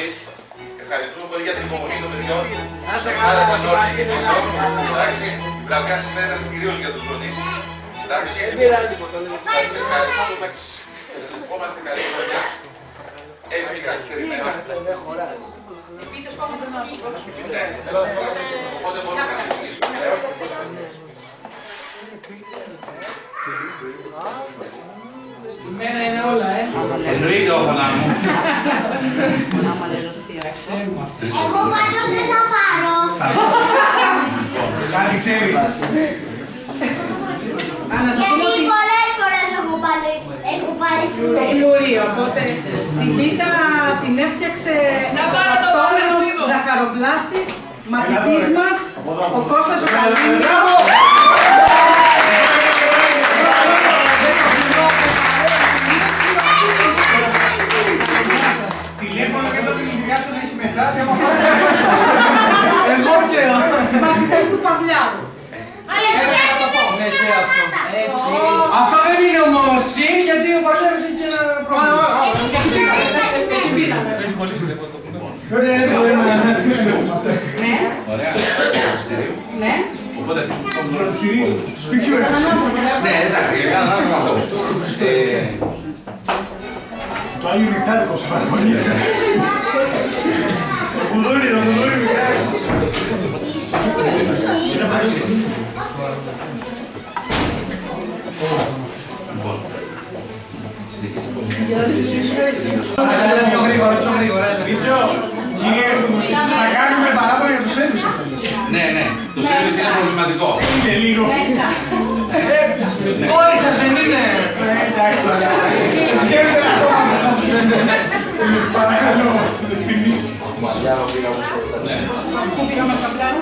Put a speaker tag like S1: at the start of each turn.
S1: γονείς. Ευχαριστούμε πολύ για την υπομονή των παιδιών. Άρασαν όλοι πίσω. Εντάξει, η πλαυγιά συμφέρεται κυρίως για τους γονείς. Εντάξει, σας ευχαριστούμε. Σας ευχόμαστε καλή χρονιά. Έχει καθυστερημένα. Οπότε μπορούμε να ξεκινήσουμε.
S2: Μένα είναι όλα,
S1: Εννοείται όφωνα μου.
S3: Εγώ πάντως δεν θα πάρω.
S2: Κάτι ξέρει.
S3: Γιατί πολλές φορές έχω πάρει
S4: Το φλουρί, οπότε την πίτα την έφτιαξε ο τόμενος ζαχαροπλάστης, μαθητής μας, ο Κώστας ο Καλίνης.
S2: Τηλέφωνο και το τηλεφωνιάστον έχει μετά και άμα
S4: Εγώ φταίω. Μαθητές του Παυλιάδου.
S2: αυτό δεν είναι ομοσύνη γιατί ο Παυλιάδος έχει και ένα πρόβλημα.
S1: Ωραία.
S4: Ναι.
S1: Οπότε,
S2: Σπίτι
S1: ναι, εντάξει,
S2: το Άγιο Νεκτάρι πώς φανεί. Το κουδούρι Νεκτάρι. Πιο γρήγορα. Μίτσο, θα κάνουμε παράπονα για το σέρβις.
S1: ναι, το σέρβις είναι προβληματικό.
S2: Είναι λίγο.
S4: Όλοι σας δεν είναι.
S2: Εντάξει, χαίρετε ακόμα. Παρακαλώ, δεν σπινείς.
S4: Πού πήγαμε στα πλάνα.